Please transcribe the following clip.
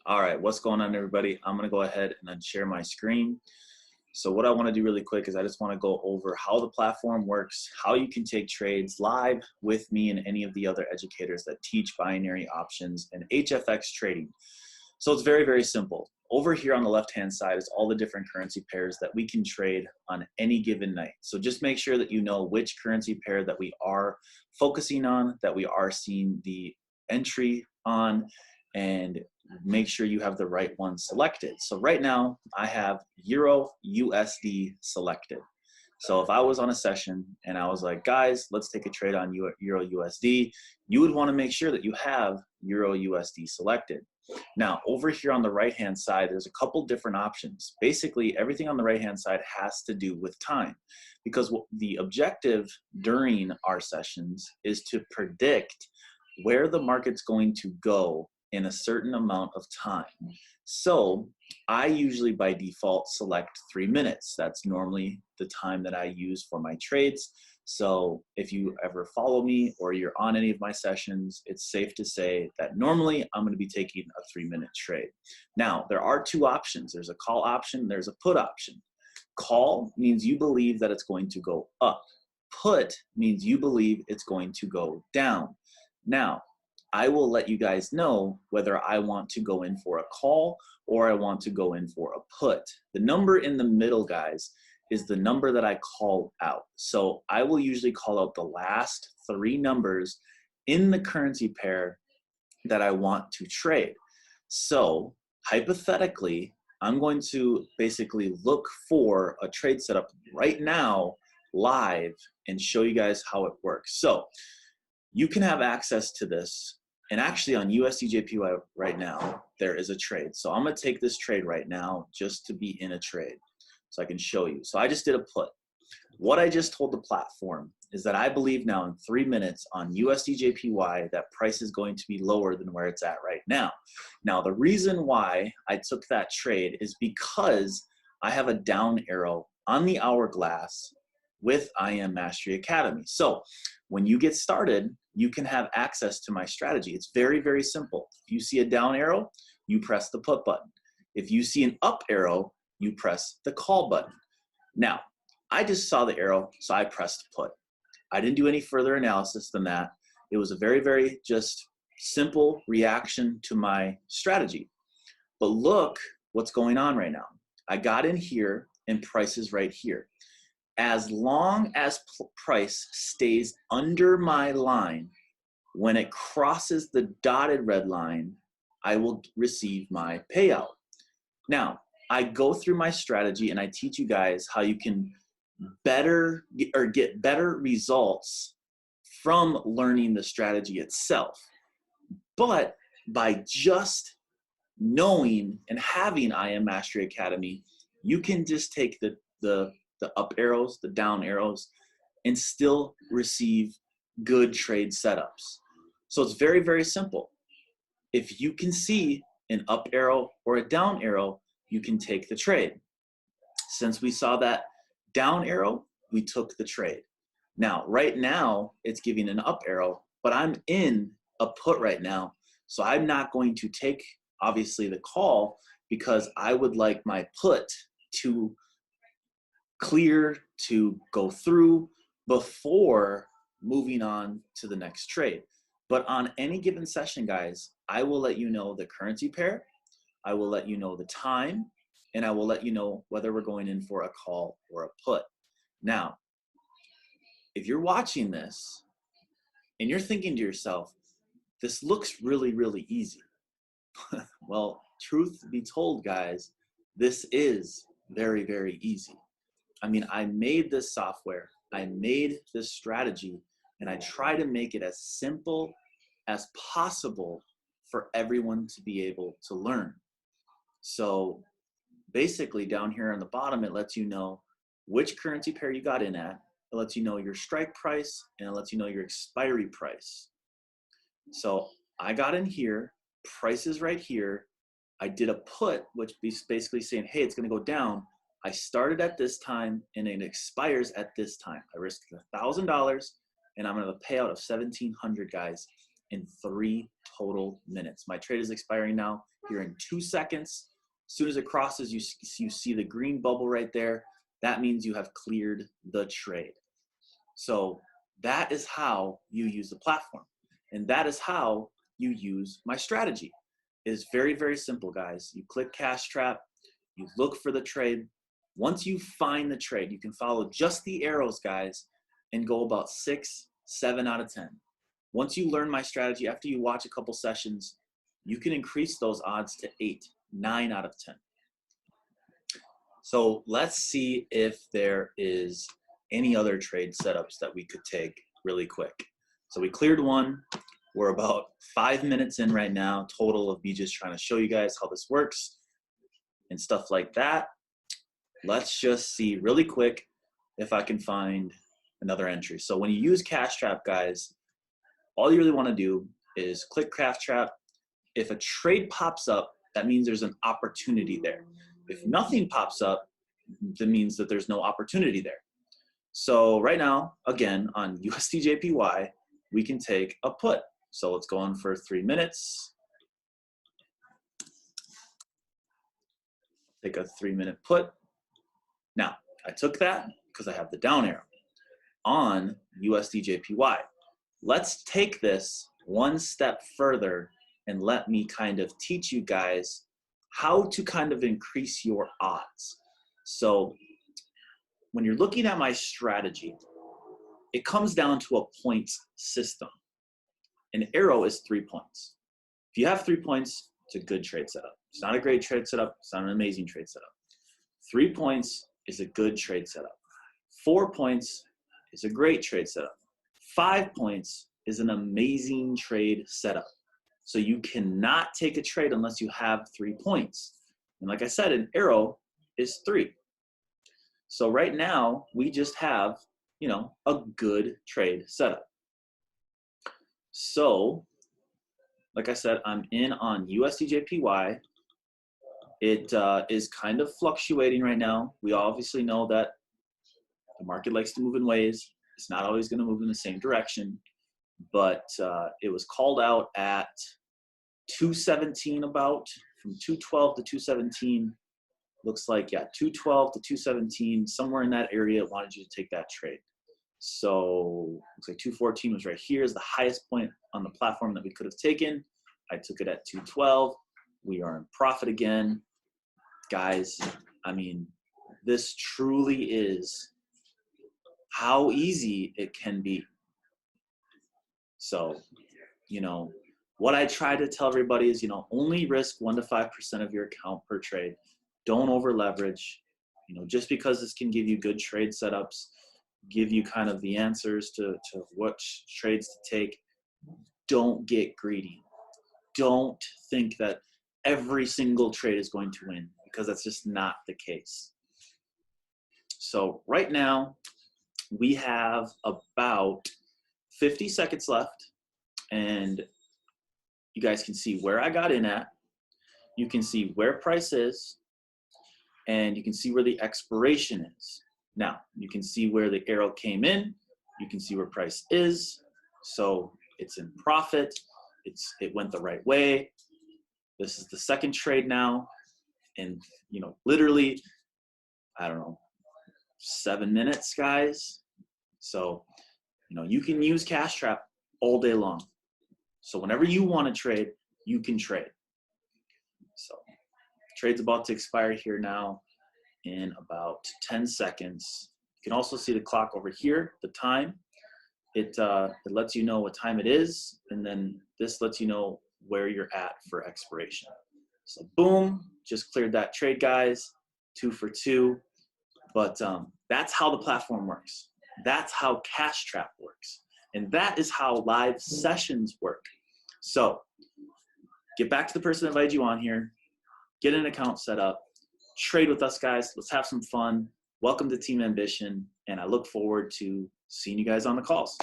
All right, what's going on, everybody? I'm going to go ahead and unshare my screen. So what I want to do really quick is I just want to go over how the platform works, how you can take trades live with me and any of the other educators that teach binary options and HFX trading. So it's very, very simple. Over here on the left-hand side is all the different currency pairs that we can trade on any given night. So just make sure that you know which currency pair that we are focusing on, that we are seeing the entry on, and make sure you have the right one selected. So right now I have Euro USD selected. So if I was on a session and I was like, guys, let's take a trade on Euro USD, you would want to make sure that you have Euro USD selected. Now, over here on the right-hand side, there's a couple different options. Basically, everything on the right-hand side has to do with time, because the objective during our sessions is to predict where the market's going to go in a certain amount of time. So I usually by default select 3 minutes. That's normally the time that I use for my trades. So if you ever follow me or you're on any of my sessions, it's safe to say that normally I'm going to be taking a 3-minute trade. Now, there are two options. There's a call option, there's a put option. Call means you believe that it's going to go up. Put means you believe it's going to go down. Now, I will let you guys know whether I want to go in for a call or I want to go in for a put. The number in the middle, guys, is the number that I call out. So I will usually call out the last 3 numbers in the currency pair that I want to trade. So hypothetically, I'm going to basically look for a trade setup right now live and show you guys how it works. So you can have access to this. And actually on USDJPY right now, there is a trade. So I'm going to take this trade right now just to be in a trade so I can show you. So I just did a put. What I just told the platform is that I believe now in 3 minutes on USDJPY that price is going to be lower than where it's at right now. Now, the reason why I took that trade is because I have a down arrow on the hourglass with IM Mastery Academy. So when you get started, you can have access to my strategy. It's very, very simple. If you see a down arrow, you press the put button. If you see an up arrow, you press the call button. Now, I just saw the arrow, so I pressed put. I didn't do any further analysis than that. It was a very, very just simple reaction to my strategy. But look what's going on right now. I got in here and price is right here. As long as price stays under my line, when it crosses the dotted red line, I will receive my payout. Now, I go through my strategy and I teach you guys how you can get better results from learning the strategy itself. But by just knowing and having IM Mastery Academy, you can just take the up arrows, the down arrows, and still receive good trade setups. So it's very, very simple. If you can see an up arrow or a down arrow, you can take the trade. Since we saw that down arrow, we took the trade. Now, right now, it's giving an up arrow, but I'm in a put right now. So I'm not going to take, obviously, the call because I would like my put to clear, to go through before moving on to the next trade. But on any given session, guys, I will let you know the currency pair, I will let you know the time, and I will let you know whether we're going in for a call or a put. Now, if you're watching this and you're thinking to yourself, this looks really, really easy. Well, truth be told, guys, this is very, very easy. I mean, I made this software, I made this strategy, and I try to make it as simple as possible for everyone to be able to learn. So basically down here on the bottom, it lets you know which currency pair you got in at, it lets you know your strike price, and it lets you know your expiry price. So I got in here, price is right here, I did a put, which is basically saying, hey, it's gonna go down. I started at this time and it expires at this time. I risked $1,000 and I'm gonna have a payout of $1,700, guys, in 3 total minutes. My trade is expiring now here in 2 seconds. As soon as it crosses, you see the green bubble right there. That means you have cleared the trade. So that is how you use the platform. And that is how you use my strategy. It is very, very simple, guys. You click Cashtrap, you look for the trade. Once you find the trade, you can follow just the arrows, guys, and go about 6, 7 out of 10. Once you learn my strategy, after you watch a couple sessions, you can increase those odds to 8, 9 out of 10. So let's see if there is any other trade setups that we could take really quick. So we cleared one. We're about 5 minutes in right now, total of me just trying to show you guys how this works and stuff like that. Let's just see really quick if I can find another entry. So when you use Cashtrap, guys, all you really want to do is click Cashtrap. If a trade pops up, that means there's an opportunity there. If nothing pops up, that means that there's no opportunity there. So right now, again, on USDJPY, we can take a put. So let's go on for 3 minutes. Take a 3-minute put. Now, I took that because I have the down arrow on USDJPY. Let's take this one step further and let me kind of teach you guys how to kind of increase your odds. So when you're looking at my strategy, it comes down to a points system. An arrow is 3 points. If you have 3 points, it's a good trade setup. It's not a great trade setup. It's not an amazing trade setup. 3 points is a good trade setup. 4 points is a great trade setup. 5 points is an amazing trade setup. So you cannot take a trade unless you have 3 points. And like I said, an arrow is 3. So right now, we just have, you know, a good trade setup. So, like I said, I'm in on USDJPY. It is kind of fluctuating right now. We obviously know that the market likes to move in waves. It's not always going to move in the same direction, but it was called out at 217 about, from 212 to 217. Looks like, yeah, 212 to 217, somewhere in that area, it wanted you to take that trade. So looks like 214 was right here, is the highest point on the platform that we could have taken. I took it at 212. We are in profit again. Guys, I mean, this truly is how easy it can be. So, you know, what I try to tell everybody is, you know, only risk 1 to 5% of your account per trade. Don't over leverage. You know, just because this can give you good trade setups, give you kind of the answers to what trades to take, don't get greedy. Don't think that every single trade is going to win, because that's just not the case. So right now, we have about 50 seconds left, and you guys can see where I got in at. You can see where price is, and you can see where the expiration is. Now, you can see where the arrow came in. You can see where price is. So it's in profit. It went the right way. This is the second trade now. And, you know, literally, I don't know, 7 minutes, guys. So, you know, you can use Cashtrap all day long. So whenever you want to trade, you can trade. So trade's about to expire here now in about 10 seconds. You can also see the clock over here, the time. It lets you know what time it is, and then this lets you know where you're at for expiration. So boom, just cleared that trade, guys, 2 for 2. But that's how the platform works. That's how Cashtrap works. And that is how live sessions work. So get back to the person that invited you on here, get an account set up, trade with us, guys. Let's have some fun. Welcome to Team Ambition, and I look forward to seeing you guys on the calls.